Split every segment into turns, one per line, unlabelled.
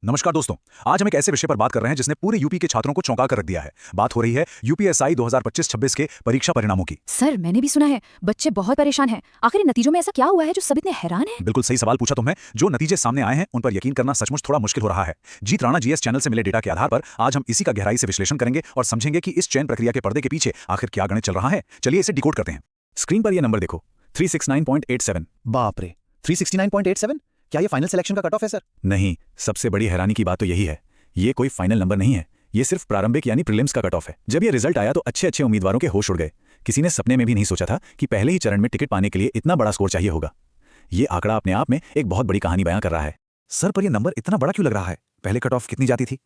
नमस्कार दोस्तों। आज हम एक ऐसे विषय पर बात कर रहे हैं जिसने पूरे यूपी के छात्रों को चौंका कर रख दिया है। बात हो रही है यूपीएसआई 2025-26 के परीक्षा परिणामों की।
सर मैंने भी सुना है बच्चे बहुत परेशान हैं। आखिर नतीजों में ऐसा क्या हुआ है जो सब इतने हैरान हैं?
बिल्कुल सही सवाल पूछा तुमने। जो नतीजे सामने आए हैं उन पर यकीन करना सचमुच थोड़ा मुश्किल हो रहा है। जीत राणा जीएस चैनल से मिले डेटा के आधार पर आज हम इसी का गहराई से विश्लेषण करेंगे और समझेंगे कि इस चयन प्रक्रिया के पर्दे के पीछे आखिर क्या गणित चल रहा है। चलिए इसे डिकोड करते हैं। स्क्रीन पर यह नंबर देखो, 369.87।
बाप रे, 369.87? क्या ये फाइनल सिलेक्शन का कट ऑफ है सर?
नहीं, सबसे बड़ी हैरानी की बात तो यही है, ये कोई फाइनल नंबर नहीं है। ये सिर्फ प्रारंभिक यानी प्रीलिम्स का कट ऑफ है। जब ये रिजल्ट आया तो अच्छे अच्छे उम्मीदवारों के होश उड़ गए। किसी ने सपने में भी नहीं सोचा था कि पहले ही चरण में टिकट पाने के लिए इतना बड़ा स्कोर चाहिए होगा। ये आंकड़ा अपने आप में एक बहुत बड़ी कहानी बयां कर रहा है। सर, पर यह नंबर इतना बड़ा क्यों लग रहा है? पहले कट ऑफ कितनी जाती थी?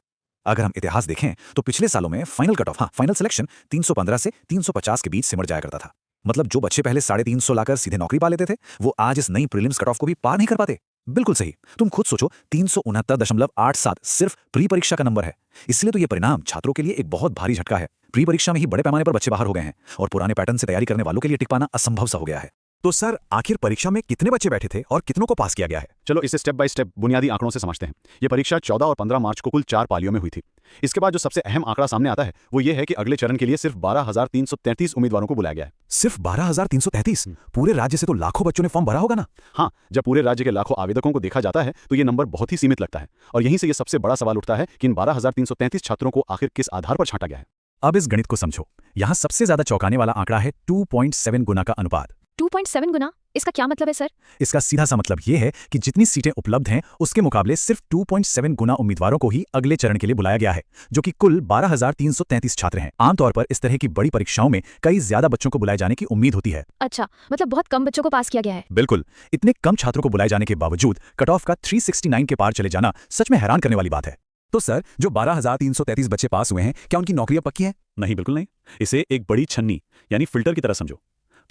अगर हम इतिहास देखें तो पिछले सालों में final cut off, final selection 315 से 350 के बीच सिमट जाया करता था। मतलब जो बच्चे पहले 350 लाकर सीधे नौकरी पा लेते थे वो आज इस नई प्रीलिम्स कट ऑफ को भी पार नहीं कर पाते। बिल्कुल सही, तुम खुद सोचो, 369.87 सिर्फ प्री परीक्षा का नंबर है। इसलिए तो ये परिणाम छात्रों के लिए एक बहुत भारी झटका है। प्री परीक्षा में ही बड़े पैमाने पर बच्चे बाहर हो गए हैं और पुराने पैटर्न से तैयारी करने वालों के लिए टिक पाना असंभव सा हो गया है। तो सर, आखिर परीक्षा में कितने बच्चे बैठे थे और कितनों को पास किया गया है?
चलो इसे स्टेप बाय स्टेप बुनियादी आंकड़ों से समझते हैं। ये परीक्षा 14 और 15 मार्च को कुल 4 पालियों में हुई थी। इसके बाद जो सबसे अहम आंकड़ा सामने आता है वो ये है कि अगले चरण के लिए सिर्फ 12,333 उम्मीदवारों को बुलाया गया है।
सिर्फ 12,333? पूरे राज्य से तो लाखों बच्चों ने फॉर्म भरा होगा ना?
हाँ, जब पूरे राज्य के लाखों आवेदकों को देखा जाता है तो ये नंबर बहुत ही सीमित लगता है। और यहीं से ये सबसे बड़ा सवाल उठता है कि इन 12,333 छात्रों को आखिर किस आधार पर छांटा गया है।
अब इस गणित को समझो। यहाँ सबसे ज्यादा चौंकाने वाला आंकड़ा है 2.7 गुना का अनुपात।
2.7 गुना? इसका क्या मतलब है सर?
इसका सीधा सा मतलब ये है कि जितनी सीटें उपलब्ध हैं उसके मुकाबले सिर्फ 2.7 गुना उम्मीदवारों को ही अगले चरण के लिए बुलाया गया है, जो कि कुल 12,333 छात्र हैं। आमतौर पर इस तरह की बड़ी परीक्षाओं में कई ज्यादा बच्चों को बुलाए जाने की उम्मीद होती है।
अच्छा, मतलब बहुत कम बच्चों को पास किया गया है।
बिल्कुल, इतने कम छात्रों को बुलाए जाने के बावजूद कट ऑफ का 369 के पार चले जाना सच में हैरान करने वाली बात है। तो सर, जो 12,333 बच्चे पास हुए हैं, क्या उनकी नौकरियां पक्की हैं?
नहीं, बिल्कुल नहीं। इसे एक बड़ी छन्नी यानी फिल्टर की तरह समझो।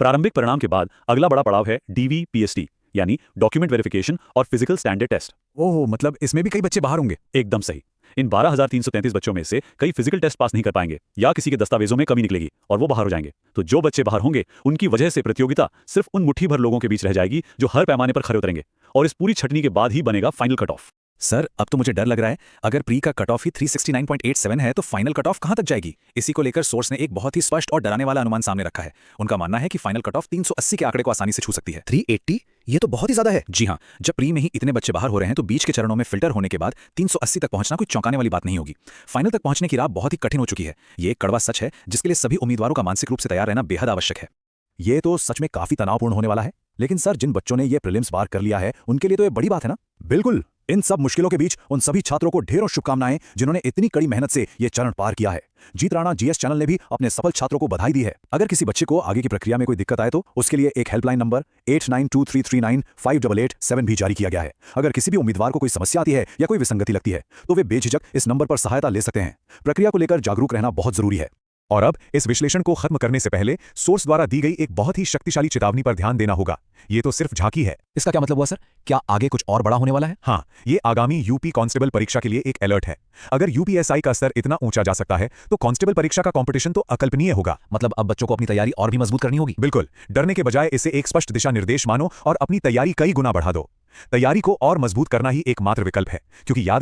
प्रारंभिक परिणाम के बाद अगला बड़ा पड़ाव है डीवीपीएसटी यानी डॉक्यूमेंट वेरिफिकेशन और फिजिकल स्टैंडर्ड टेस्ट।
ओह, मतलब इसमें भी कई बच्चे बाहर होंगे?
एकदम सही। इन 12,333 बच्चों में से कई फिजिकल टेस्ट पास नहीं कर पाएंगे या किसी के दस्तावेजों में कमी निकलेगी और वो बाहर हो जाएंगे। तो जो बच्चे बाहर होंगे उनकी वजह से प्रतियोगिता सिर्फ उन मुट्ठी भर लोगों के बीच रह जाएगी जो हर पैमाने पर खरे उतरेंगे और इस पूरी छटनी के बाद ही बनेगा फाइनल कट ऑफ।
सर, अब तो मुझे डर लग रहा है। अगर प्री का कट ऑफ ही 369.87 है तो फाइनल कट ऑफ कहां तक जाएगी? इसी को लेकर सोर्स ने एक बहुत ही स्पष्ट और डराने वाला अनुमान सामने रखा है। उनका मानना है कि फाइनल कट ऑफ 380 के आंकड़े को आसानी से छू सकती है।
380? ये तो बहुत ही ज्यादा है।
जी हाँ, जब प्री में ही इतने बच्चे बाहर हो रहे हैं तो बीच के चरणों में फिल्टर होने के बाद 380 तक पहुंचना कोई चौंकाने वाली बात नहीं होगी। फाइनल तक पहुंचने की राह बहुत ही कठिन हो चुकी है। ये एक कड़वा सच है जिसके लिए सभी उम्मीदवारों का मानसिक रूप से तैयार रहना बेहद आवश्यक है। ये तो सच में काफी तनावपूर्ण होने वाला है। लेकिन सर, जिन बच्चों ने ये प्रीलिम्स पार कर लिया है उनके लिए तो ये बड़ी बात है ना? बिल्कुल। इन सब मुश्किलों के बीच उन सभी छात्रों को ढेरों शुभकामनाएं जिन्होंने इतनी कड़ी मेहनत से ये चरण पार किया है। जीत राणा जीएस चैनल ने भी अपने सफल छात्रों को बधाई दी है। अगर किसी बच्चे को आगे की प्रक्रिया में कोई दिक्कत आए तो उसके लिए एक हेल्पलाइन नंबर 8923395887 भी जारी किया गया है। अगर किसी भी उम्मीदवार को कोई समस्या आती है या कोई विसंगति लगती है तो वे बेझिझक इस नंबर पर सहायता ले सकते हैं। प्रक्रिया को लेकर जागरूक रहना बहुत जरूरी है। और अब इस विश्लेषण को खत्म करने से पहले सोर्स द्वारा दी गई एक बहुत ही शक्तिशाली चेतावनी पर ध्यान देना होगा। ये तो सिर्फ झांकी है।
इसका क्या मतलब हुआ सर? क्या आगे कुछ और बड़ा होने वाला है?
हाँ, ये आगामी यूपी कांस्टेबल परीक्षा के लिए एक अलर्ट है। अगर यूपीएसआई का स्तर इतना ऊंचा जा सकता है तो कांस्टेबल परीक्षा का कंपटीशन तो अकल्पनीय होगा।
मतलब अब बच्चों को अपनी तैयारी और भी मजबूत करनी होगी।
बिल्कुल, डरने के बजाय इसे एक स्पष्ट दिशा निर्देश मानो और अपनी तैयारी कई गुना बढ़ा दो। तैयारी को और मजबूत करना ही एकमात्र विकल्प है, क्योंकि याद